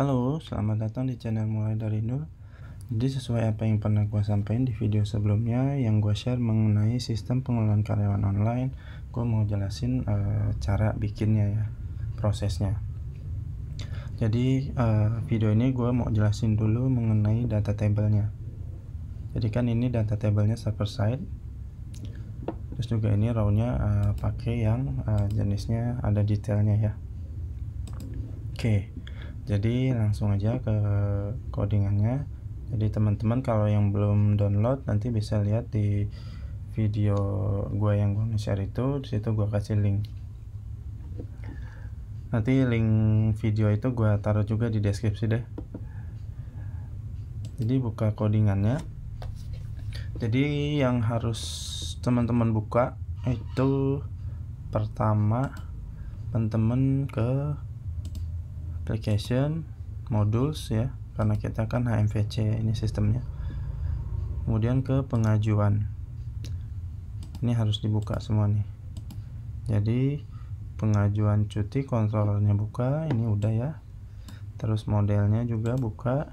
Halo, selamat datang di channel Mulai Dari Nol. Jadi sesuai apa yang pernah gue sampaikan di video sebelumnya yang gue share mengenai sistem pengelolaan karyawan online, gue mau jelasin cara bikinnya ya, prosesnya. Jadi video ini gue mau jelasin dulu mengenai data table-nya. Jadi kan ini data table-nya server side. Terus juga ini row-nya pakai yang jenisnya ada detailnya ya. Oke. Jadi langsung aja ke codingannya. Jadi teman-teman kalau yang belum download nanti bisa lihat di video gue yang gue share itu, di situ gue kasih link. Nanti link video itu gue taruh juga di deskripsi deh. Jadi buka codingannya. Jadi yang harus teman-teman buka itu pertama teman-teman ke application modules ya, karena kita kan HMVC ini sistemnya. Kemudian ke pengajuan, ini harus dibuka semua nih. Jadi pengajuan cuti controllernya buka, ini udah ya. Terus modelnya juga buka,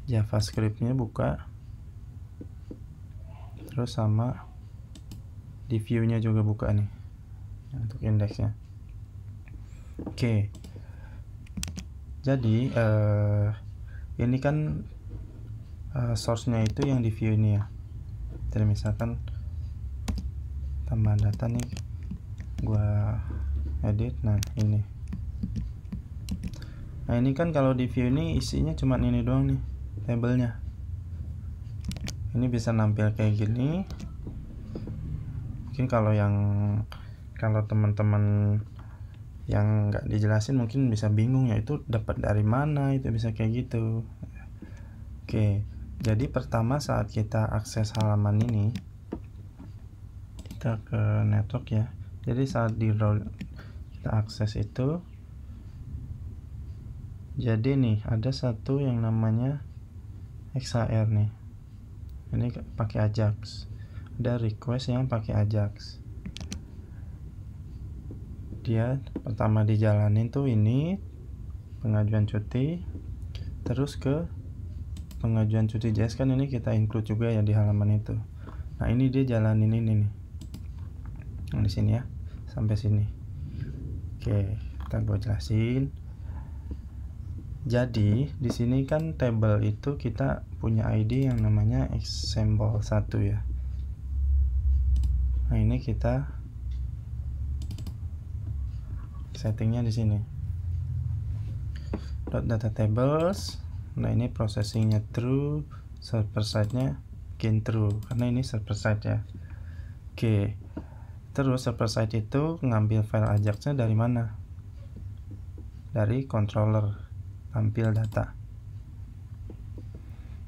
JavaScriptnya buka, terus sama di view-nya juga buka nih untuk indeksnya. Oke. Jadi ini kan source-nya itu yang di view ini ya. Jadi misalkan tambahan data nih, gua edit. Nah ini kan kalau di view ini isinya cuma ini doang nih tabelnya. Ini bisa nampil kayak gini. Mungkin kalau teman-teman yang nggak dijelasin mungkin bisa bingung ya, itu dapat dari mana, itu bisa kayak gitu. Oke, jadi pertama saat kita akses halaman ini, kita ke network ya. Jadi saat di row kita akses itu, jadi nih ada satu yang namanya XHR nih, ini pakai Ajax. Ada request yang pakai Ajax. Dia pertama dijalanin tuh ini pengajuan cuti, terus ke pengajuan cuti JS kan ini kita include juga ya di halaman itu. Nah ini dia jalanin ini nih, di sini ya sampai sini. Oke, kita gue jelasin. Jadi di sini kan table itu kita punya ID yang namanya example 1 ya. Nah ini kita settingnya di sini. Data tables. Nah ini processingnya true, server side-nya again true karena ini server side ya. Oke. Terus server side itu ngambil file Ajax-nya dari mana? Dari controller tampil data.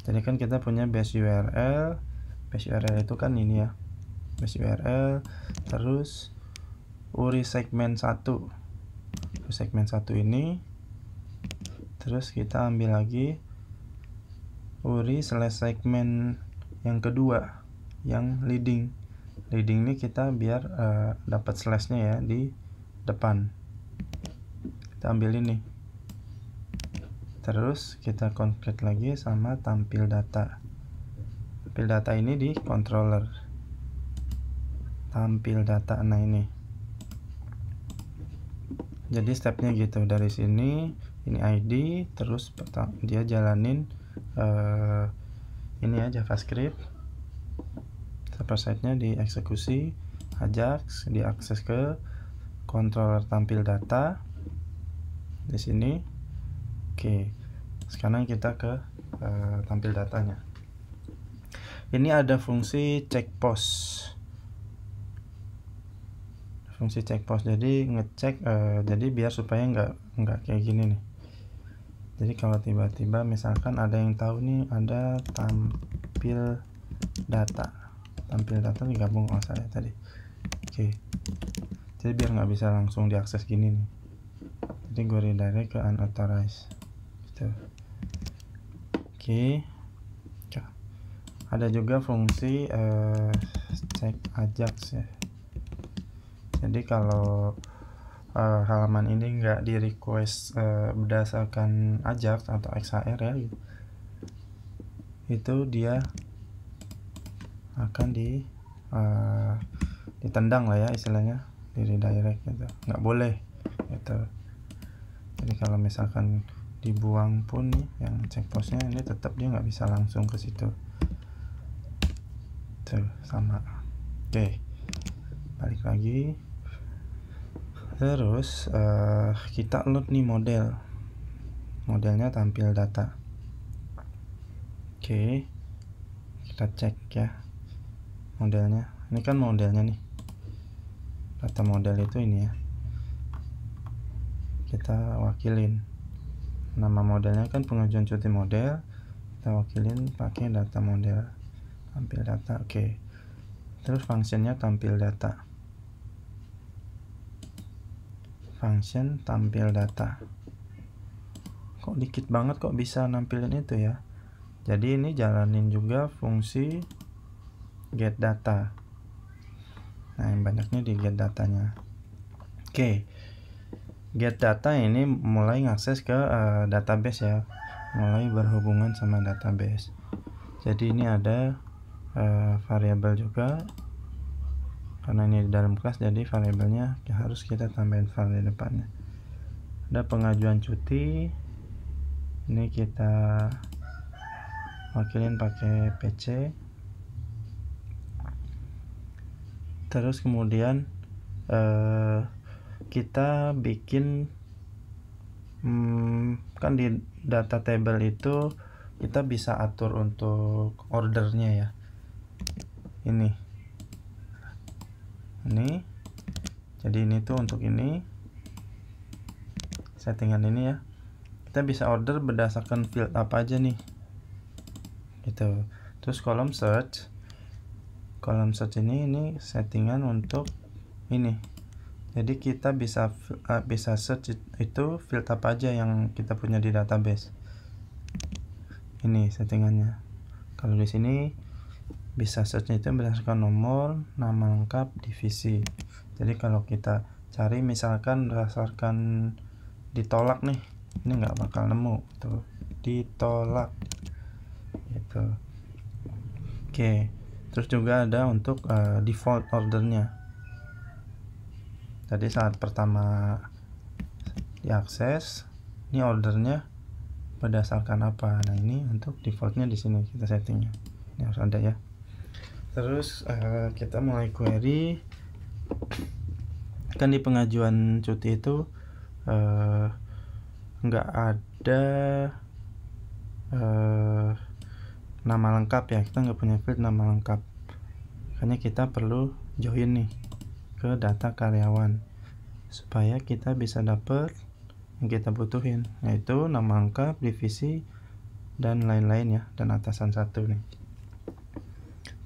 Jadi kan kita punya base URL. Base URL itu kan ini ya. Base URL, terus URI segmen 1. Segmen 1 ini, terus kita ambil lagi URI slash segmen yang kedua yang leading ini kita biar dapat slashnya ya di depan, kita ambil ini, terus kita convert lagi sama tampil data. Tampil data ini di controller tampil data. Nah ini jadi stepnya gitu, dari sini ini ID, terus dia jalanin ini ya JavaScript, server side-nya dieksekusi, Ajax diakses ke controller tampil data di sini. Oke, sekarang kita ke tampil datanya. Ini ada fungsi check post. Jadi ngecek, jadi biar supaya nggak kayak gini nih. Jadi kalau tiba-tiba misalkan ada yang tahu nih ada tampil data digabung sama saya tadi. Oke. Jadi biar nggak bisa langsung diakses gini nih. Jadi gue redirect ke unauthorized gitu. Oke. Ada juga fungsi check Ajax ya. Jadi kalau halaman ini nggak di request berdasarkan Ajax atau XHR ya, itu dia akan ditendang lah ya istilahnya, di redirect gitu, nggak boleh gitu. Jadi kalau misalkan dibuang pun nih yang checkpostnya, ini tetap dia nggak bisa langsung ke situ tuh, sama. Oke, balik lagi. Terus kita load nih modelnya tampil data. Oke, kita cek ya modelnya. Ini kan modelnya nih, data model itu ini ya, kita wakilin nama modelnya kan pengajuan cuti model, kita wakilin pakai data model tampil data. Oke, terus functionnya tampil data, function tampil data. Kok dikit banget kok bisa nampilin itu ya. Jadi ini jalanin juga fungsi get data. Nah, yang banyaknya di get datanya. Oke, get data ini mulai ngakses ke database ya, mulai berhubungan sama database. Jadi ini ada variabel juga, karena ini di dalam kelas, jadi variabelnya harus kita tambahin file di depannya. Ada pengajuan cuti, ini kita wakilin pakai PC. Terus kemudian kita bikin kan di data table itu kita bisa atur untuk ordernya ya. Ini jadi ini tuh untuk ini settingan ini ya, kita bisa order berdasarkan field apa aja nih gitu. Terus kolom search ini settingan untuk ini, jadi kita bisa search itu field apa aja yang kita punya di database. Ini settingannya. Kalau di sini bisa search itu berdasarkan nomor, nama lengkap, divisi. Jadi kalau kita cari misalkan berdasarkan ditolak nih, ini nggak bakal nemu tuh, ditolak gitu. Oke, terus juga ada untuk default ordernya. Jadi saat pertama diakses, ini ordernya berdasarkan apa. Nah, ini untuk defaultnya di sini kita settingnya, ini harus ada ya. Terus kita mulai query. Kan di pengajuan cuti itu nggak ada nama lengkap ya, kita nggak punya field nama lengkap, makanya kita perlu join nih ke data karyawan supaya kita bisa dapet yang kita butuhin, yaitu nama lengkap, divisi, dan lain-lain ya, dan atasan satu nih.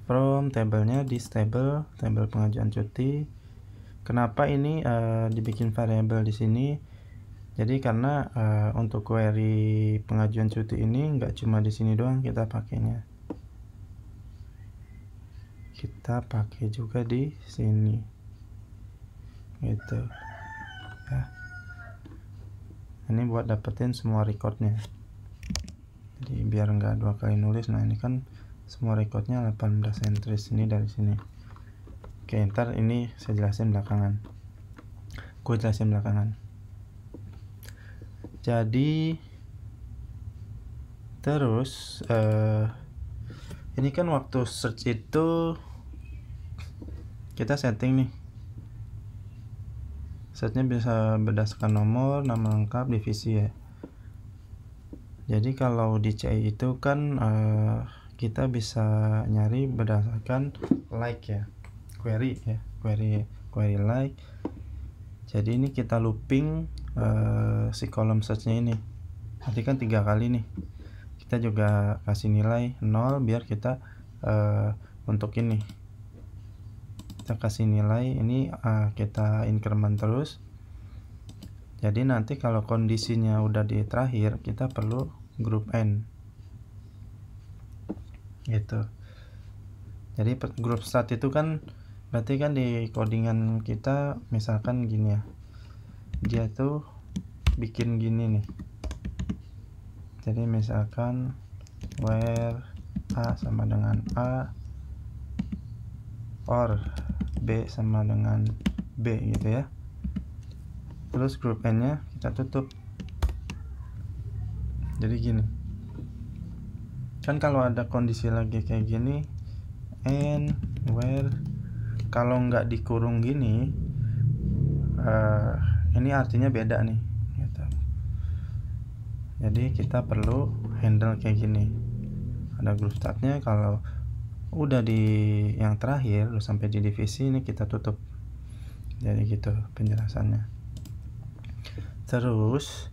From tabelnya di tabel pengajuan cuti. Kenapa ini dibikin variabel di sini? Jadi karena untuk query pengajuan cuti ini nggak cuma di sini doang kita pakainya, kita pakai juga di sini gitu ya. Ini buat dapetin semua recordnya, jadi biar nggak dua kali nulis. Nah, ini kan semua recordnya 18 entries ini dari sini. Oke, ntar ini saya jelasin belakangan, jadi terus ini kan waktu search itu kita setting nih, searchnya bisa berdasarkan nomor, nama lengkap, divisi ya. Jadi kalau di CI itu kan kita bisa nyari berdasarkan like ya, query like. Jadi ini kita looping si kolom searchnya ini, nanti kan 3 kali nih, kita juga kasih nilai 0 biar kita untuk ini kita kasih nilai ini, kita increment terus. Jadi nanti kalau kondisinya udah di terakhir, kita perlu group N gitu. Jadi group start itu kan berarti kan di codingan kita misalkan gini ya, dia tuh bikin gini nih. Jadi misalkan where A sama dengan A or B sama dengan B gitu ya. Terus grup N nya kita tutup. Jadi gini, kan kalau ada kondisi lagi kayak gini, and where, kalau nggak dikurung gini, ini artinya beda nih gitu. Jadi kita perlu handle kayak gini, ada grup startnya. Kalau udah di yang terakhir sampai di divisi ini kita tutup. Jadi gitu penjelasannya. Terus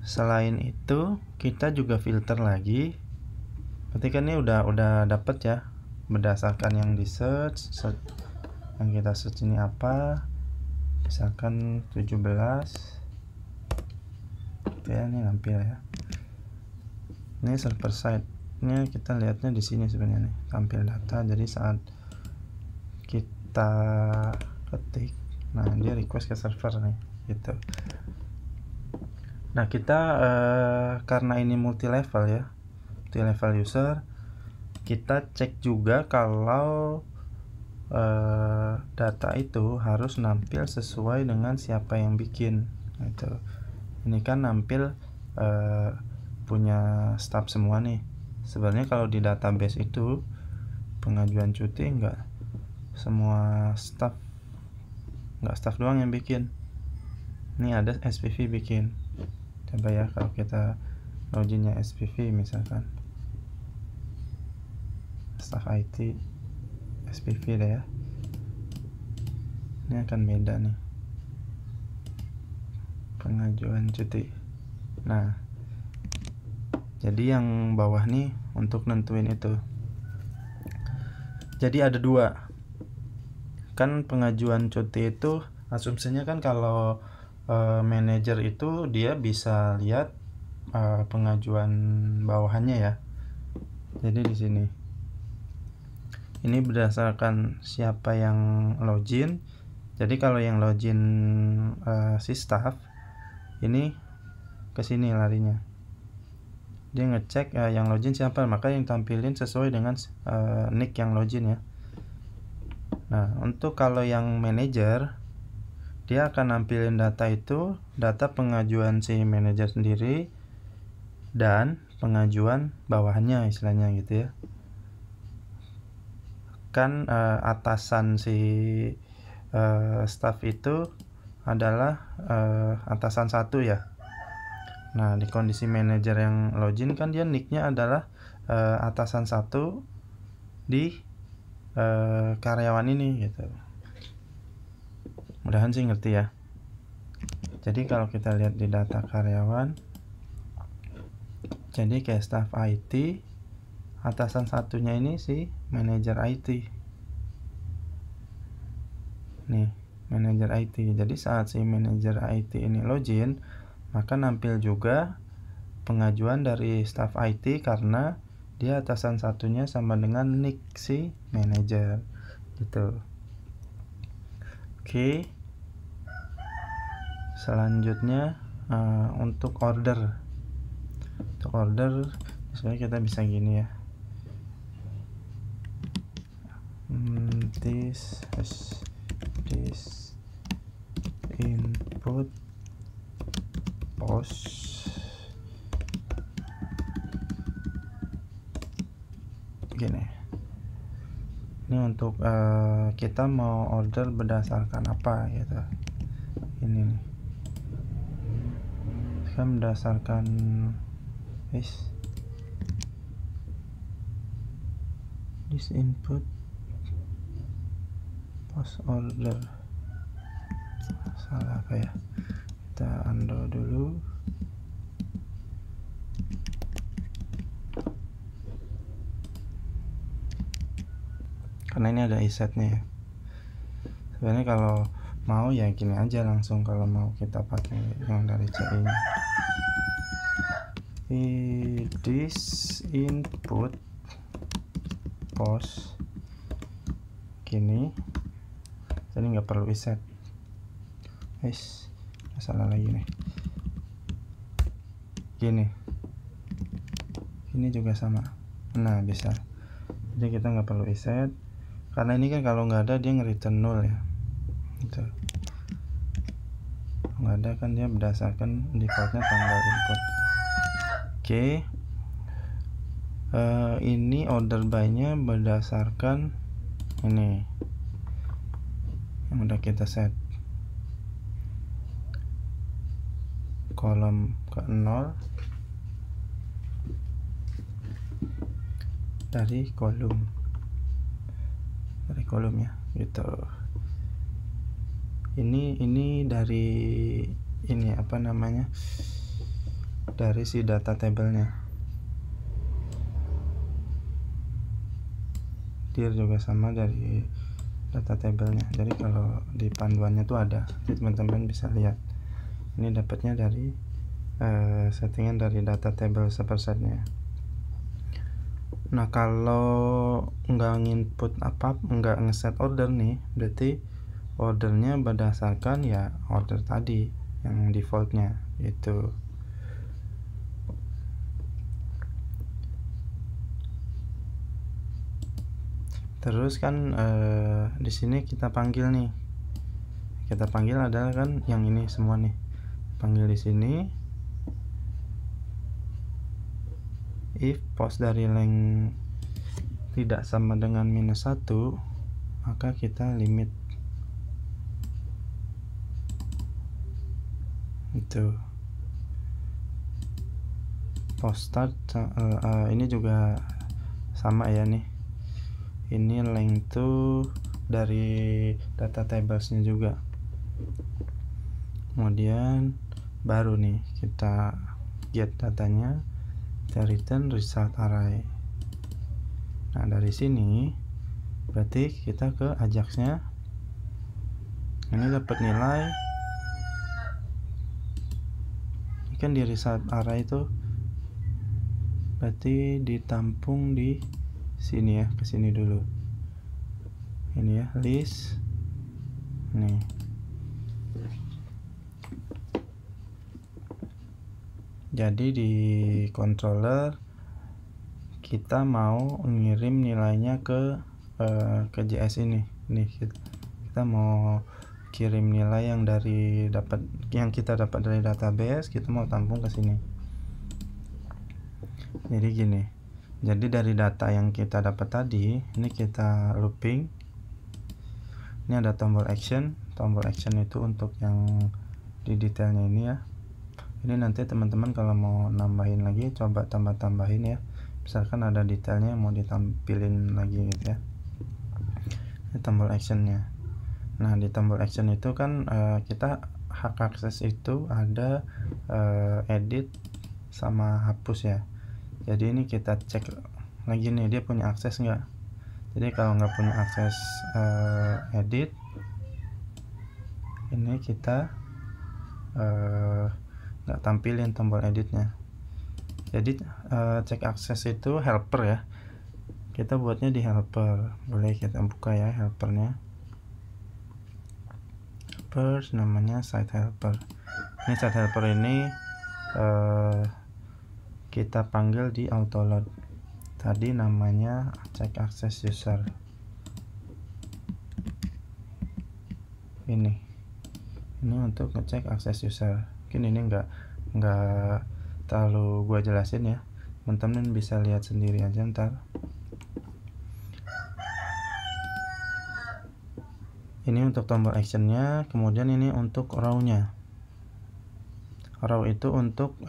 selain itu kita juga filter lagi. Berarti kan ini udah dapet ya, berdasarkan yang di search yang kita search ini apa, misalkan 17 ya, ini nampil ya. Ini server side nya kita lihatnya di sini sebenarnya nih, tampil data. Jadi saat kita ketik, nah dia request ke server nih gitu. Nah kita karena ini multi level ya, multi level user, kita cek juga kalau data itu harus nampil sesuai dengan siapa yang bikin gitu. Ini kan nampil punya staff semua nih. Sebenarnya kalau di database itu pengajuan cuti enggak semua staff, enggak staff doang yang bikin. Ini ada SPV bikin. Coba ya kalau kita loginnya SPV misalkan, staff IT SPV deh ya, ini akan beda nih pengajuan cuti. Nah jadi yang bawah nih untuk nentuin itu. Jadi ada dua kan pengajuan cuti itu, asumsinya kan kalau manajer itu dia bisa lihat pengajuan bawahannya ya. Jadi di sini ini berdasarkan siapa yang login. Jadi kalau yang login si staff ini ke sini larinya, dia ngecek yang login siapa, maka yang tampilin sesuai dengan nick yang login ya. Nah untuk kalau yang manajer, dia akan nampilin data itu, data pengajuan si manajer sendiri dan pengajuan bawahannya istilahnya gitu ya. Kan atasan si staff itu adalah atasan satu ya. Nah di kondisi manajer yang login kan dia nicknya adalah atasan satu di karyawan ini gitu. Mudahan sih ngerti ya. Jadi kalau kita lihat di data karyawan, jadi kayak staff IT, atasan satunya ini si manajer IT. Nih, manajer IT. Jadi saat si manajer IT ini login, maka nampil juga pengajuan dari staff IT karena dia atasan satunya sama dengan nick si manajer gitu. Oke. Selanjutnya untuk order. Untuk order sebenarnya kita bisa gini ya. This input post gini. Ini untuk kita mau order berdasarkan apa gitu. Ini nih. Kita berdasarkan this input post order. Salah apa ya? Kita undo dulu. Karena ini ada isetnya ya. Sebenarnya kalau mau ya gini aja langsung, kalau mau kita pakai yang dari CI nya. This input post gini, jadi nggak perlu iset. salah lagi nih. Gini, ini juga sama. Nah, bisa. Jadi kita nggak perlu reset, karena ini kan kalau nggak ada dia nge-return 0 ya. Gitu. Nggak ada kan dia berdasarkan defaultnya tanggal input. Oke. Ini order by-nya berdasarkan ini yang udah kita set. Kolom ke 0 dari kolom ya, gitu. Ini dari ini apa namanya, dari si data tabelnya. Dir juga sama dari data tabelnya. Jadi kalau di panduannya tuh ada, jadi teman-teman bisa lihat. Ini dapatnya dari settingan dari data table supersetnya. Nah, kalau nggak nginput nggak ngeset order nih, berarti ordernya berdasarkan ya order tadi yang defaultnya itu. Terus kan di sini kita panggil nih, adalah kan yang ini semua nih, panggil di sini. If post dari length tidak sama dengan -1, maka kita limit itu. Post start ini juga sama ya nih. Ini length tuh dari data tablesnya juga. Kemudian baru nih kita get datanya, kita return result array. Nah, dari sini berarti kita ke Ajax-nya. Ini dapat nilai. Ini kan di result array itu berarti ditampung di sini ya, ke sini dulu. Ini ya, list. Nih. Jadi di controller kita mau ngirim nilainya ke JS ini. Nih, kita mau kirim nilai yang kita dapat dari database, kita mau tampung ke sini. Jadi gini. Jadi dari data yang kita dapat tadi, ini kita looping. Ini ada tombol action. Tombol action itu untuk yang di detailnya ini ya. Ini nanti teman-teman kalau mau nambahin lagi, coba tambahin ya. Misalkan ada detailnya yang mau ditampilin lagi gitu ya. Ini tombol actionnya. Nah, di tombol action itu kan kita hak akses itu ada edit sama hapus ya. Jadi ini kita cek lagi nih, dia punya akses nggak. Jadi kalau nggak punya akses edit, ini kita nggak tampilin tombol editnya. Jadi cek akses itu helper ya, kita buatnya di helper. Boleh kita buka ya helpernya. Helper namanya site helper. Ini site helper ini kita panggil di autoload. Tadi namanya check access user. Ini untuk ngecek akses user. Mungkin ini enggak terlalu gua jelasin ya. Teman-teman bisa lihat sendiri aja ntar. Ini untuk tombol actionnya, kemudian ini untuk row-nya. Row itu untuk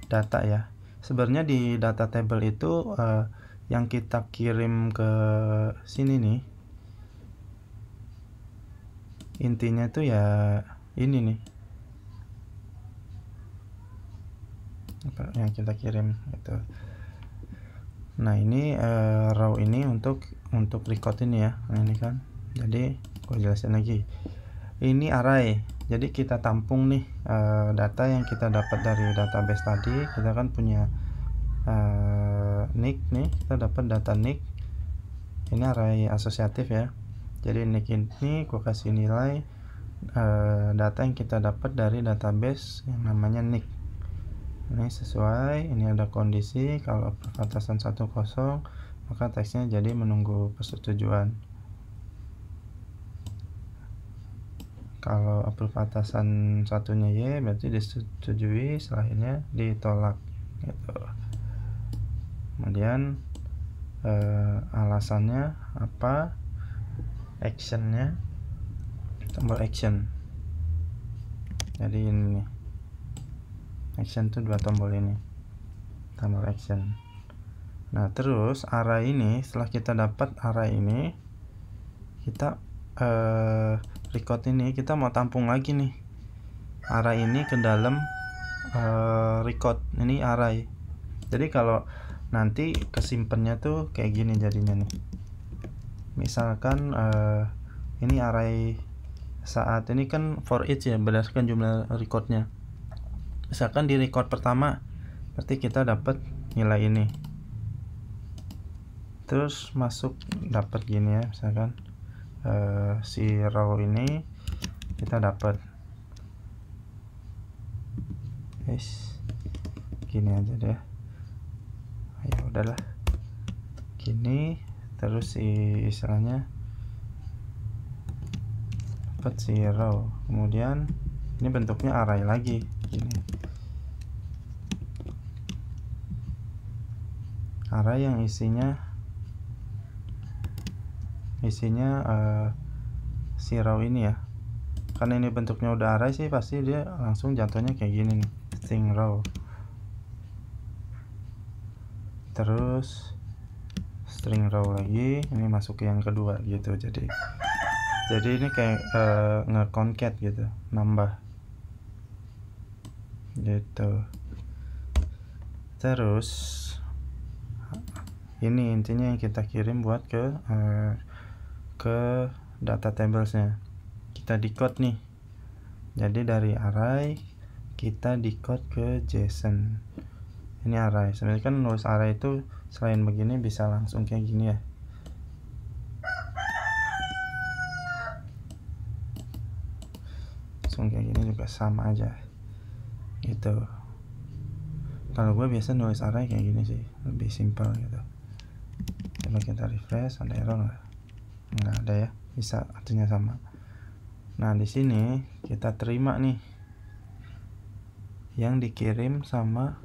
data ya. Sebenarnya di data table itu yang kita kirim ke sini nih, intinya tuh ya ini nih, apa yang kita kirim gitu. Nah, ini row ini untuk record ini ya. Nah, ini kan. Jadi gue jelasin lagi. Ini array. Jadi kita tampung nih data yang kita dapat dari database tadi. Kita kan punya nick nih, kita dapat data nick. Ini array asosiatif ya. Jadi nick ini gue kasih nilai data yang kita dapat dari database yang namanya NIC. Ini sesuai, ini ada kondisi kalau perbatasan 10 maka teksnya jadi menunggu persetujuan. Kalau perbatasan satunya Y berarti disetujui, setelahnya ditolak gitu. Kemudian alasannya apa, actionnya, tombol action. Jadi ini nih, action tuh 2 tombol ini, tombol action. Nah terus array ini, setelah kita dapat array ini, kita record ini kita mau tampung lagi nih array ini ke dalam record ini array. Jadi kalau nanti kesimpannya tuh kayak gini jadinya nih. Misalkan ini array saat ini kan for each ya, berdasarkan jumlah recordnya. Misalkan di record pertama berarti kita dapat nilai ini, terus masuk dapat gini ya, misalkan si row ini kita dapat gini aja deh, ya udahlah gini. Terus istilahnya dapat si row, kemudian ini bentuknya array lagi gini, array yang isinya si row ini ya. Karena ini bentuknya udah array sih, pasti dia langsung jatuhnya kayak gini nih, string row. Terus string row lagi, ini masuk ke yang kedua gitu. Jadi ini kayak nge-concat gitu, nambah gitu. Terus ini intinya yang kita kirim buat ke data tablesnya, kita decode nih. Jadi dari array kita decode ke JSON. Ini array, sebenarnya kan nulis array itu selain begini bisa langsung kayak gini ya. Langsung kayak gini juga sama aja gitu. Kalau gue biasa nulis array kayak gini sih, lebih simpel gitu. Coba kita refresh, ada error nggak ada ya, bisa artinya sama. Nah di sini kita terima nih yang dikirim sama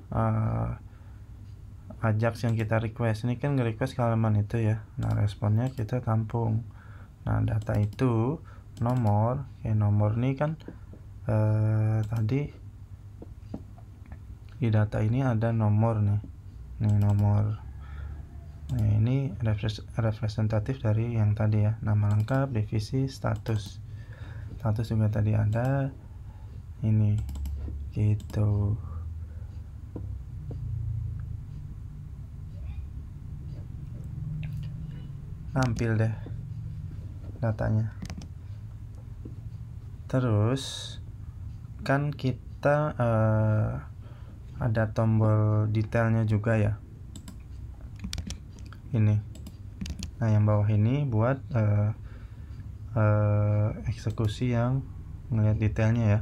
Ajax yang kita request. Ini kan nge-request ke halaman itu ya. Nah responnya kita tampung. Nah data itu nomor, nomor nih kan tadi di data ini ada nomor nih nomor. Nah ini representatif dari yang tadi ya, nama lengkap, divisi, status juga tadi ada ini gitu. Tampil deh datanya. Terus kan kita ada tombol detailnya juga ya ini. Nah yang bawah ini buat eksekusi yang ngelihat detailnya ya.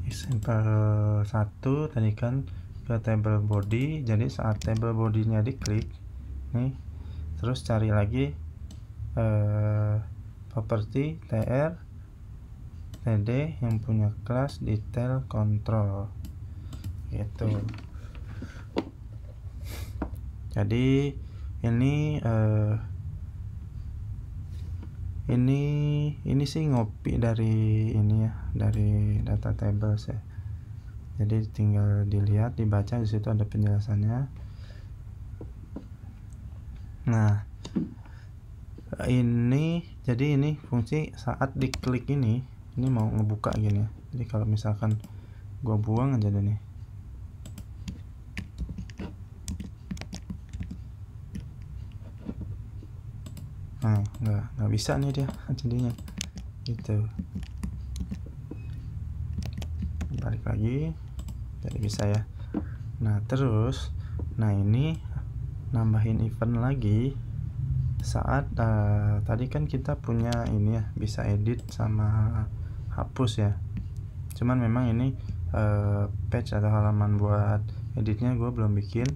Example 1 tadi kan ke table body, jadi saat table bodinya diklik nih, terus cari lagi property tr td yang punya kelas detail control gitu. Jadi ini sih ngopi dari ini ya, dari data tables ya. Jadi tinggal dilihat, dibaca, di situ ada penjelasannya. Nah ini jadi ini fungsi saat diklik ini mau ngebuka gini ya. Jadi kalau misalkan gua buang aja deh nih, nah nggak bisa nih dia jadinya gitu. Balik lagi, jadi bisa ya. Nah terus ini nambahin event lagi saat tadi kan kita punya ini ya, bisa edit sama hapus ya, cuman memang ini page atau halaman buat editnya gue belum bikin.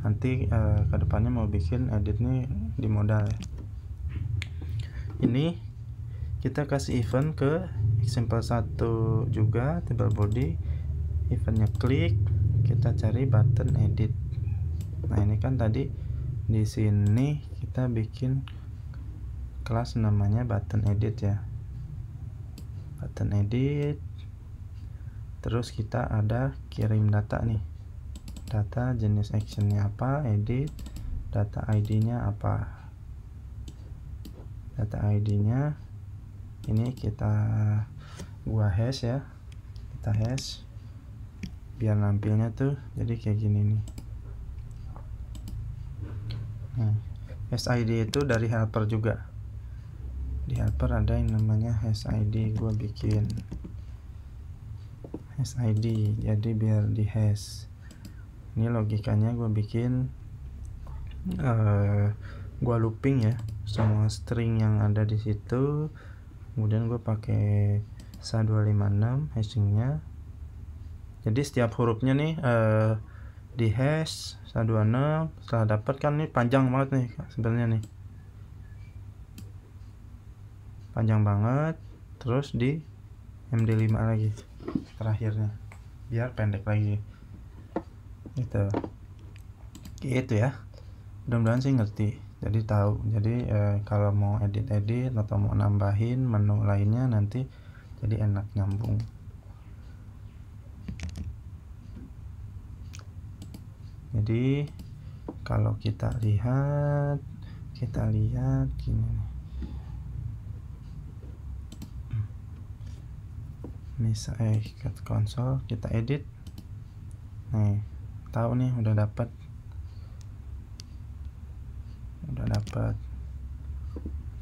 Nanti kedepannya mau bikin edit nih di modal ya. Ini kita kasih event ke example 1 juga, table body, eventnya klik, kita cari button edit. Nah ini kan tadi di sini kita bikin kelas namanya button edit ya, button edit. Terus kita ada kirim data nih, data jenis actionnya apa, edit, data ID nya apa. Data ID nya ini gua hash ya, kita hash biar nampilnya tuh jadi kayak gini nih. Nah, hash ID itu dari helper juga. Di helper ada yang namanya hash ID, gua bikin hash ID jadi biar di hash. Ini logikanya gua bikin gua looping ya semua string yang ada di situ, kemudian gue pakai SHA-256 hashingnya. Jadi setiap hurufnya nih di hash SHA-256, setelah dapat kan nih panjang banget nih sebenarnya nih, panjang banget. Terus di MD5 lagi terakhirnya biar pendek lagi gitu ya. Mudah-mudahan sih ngerti, jadi tahu. Jadi kalau mau edit atau mau nambahin menu lainnya nanti jadi enak nyambung. Jadi kalau kita lihat gini nih. Misal ke konsol kita edit. Nih, tahu nih udah dapat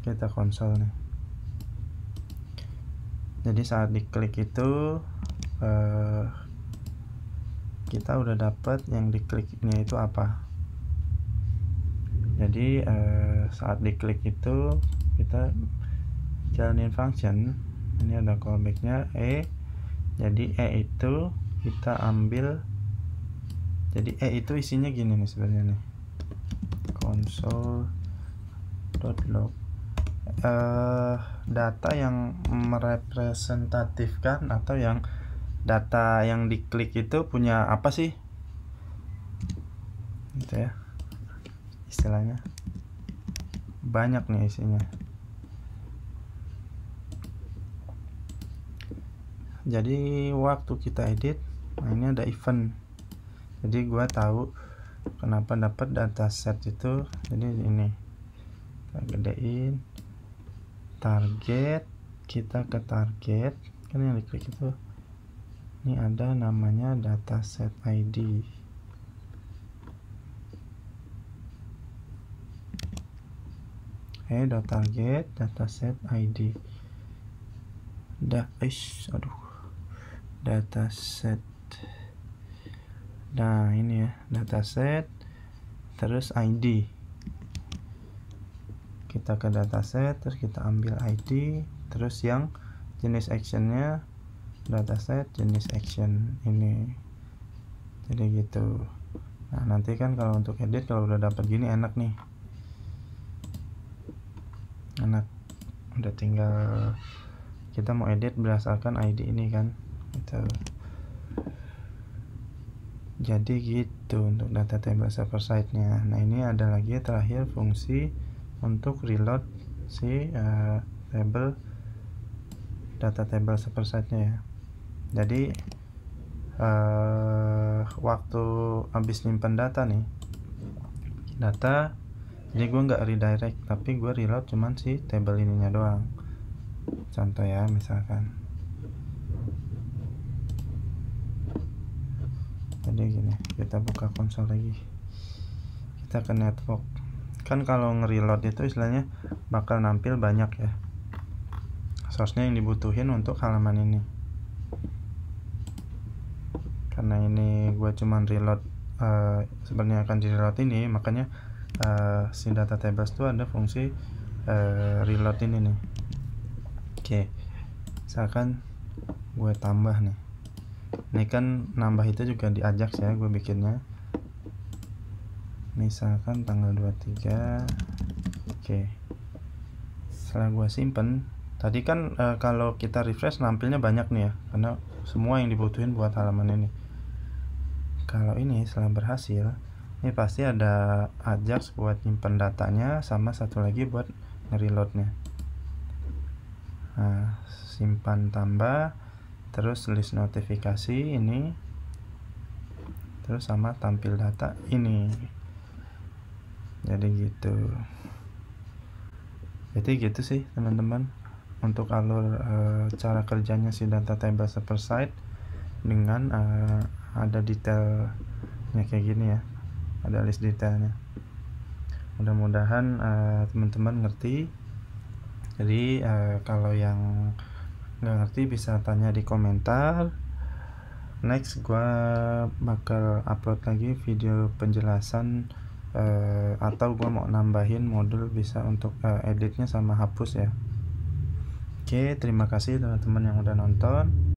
kita konsol nih. Jadi saat diklik itu kita udah dapat yang dikliknya itu apa. Jadi saat diklik itu kita jalanin function. Ini ada callbacknya jadi itu kita ambil. Jadi itu isinya gini nih sebenarnya nih, console.log data yang merepresentatifkan atau yang data yang diklik itu punya apa sih gitu ya, istilahnya banyak nih isinya. Jadi waktu kita edit, nah ini ada event, jadi gua tahu kenapa dapat dataset itu. Jadi ini kita gedein target, kita ke target kan yang diklik itu. Ini ada namanya dataset ID. Target dataset ID. Dataset. Nah ini ya dataset, terus ID. Kita ke dataset, terus kita ambil ID, terus yang jenis actionnya dataset jenis action ini. Jadi gitu. Nah nanti kan kalau untuk edit, kalau udah dapat gini enak nih, enak. Udah tinggal kita mau edit berdasarkan ID ini kan gitu. Jadi gitu untuk data table server side nya. Nah ini ada lagi terakhir fungsi untuk reload si data table server side nya ya. Jadi waktu habis nyimpen data nih, jadi gue nggak redirect, tapi gue reload cuman si table ininya doang. Contoh ya, misalkan jadi gini, kita buka konsol lagi, kita ke network. Kan kalau nge-reload itu istilahnya bakal nampil banyak ya source-nya yang dibutuhin untuk halaman ini. Karena ini gue cuman reload sebenarnya akan di reload ini, makanya si data tables tuh ada fungsi reload ini nih. Oke, misalkan gue tambah nih, ini kan nambah itu juga di Ajax ya, gue bikinnya misalkan tanggal 23. Oke, setelah gue simpen tadi kan kalau kita refresh nampilnya banyak nih ya, karena semua yang dibutuhin buat halaman ini. Kalau ini setelah berhasil, ini pasti ada Ajax buat nyimpen datanya, sama satu lagi buat ngereloadnya. Nah, simpan tambah, terus list notifikasi ini, terus sama tampil data ini. Jadi gitu sih teman-teman untuk alur cara kerjanya si data table server side dengan ada detailnya kayak gini ya, ada list detailnya. Mudah-mudahan teman-teman ngerti. Jadi kalau yang nggak ngerti bisa tanya di komentar. Next gua bakal upload lagi video penjelasan atau gua mau nambahin modul bisa untuk editnya sama hapus ya. Oke, terima kasih teman-teman yang udah nonton.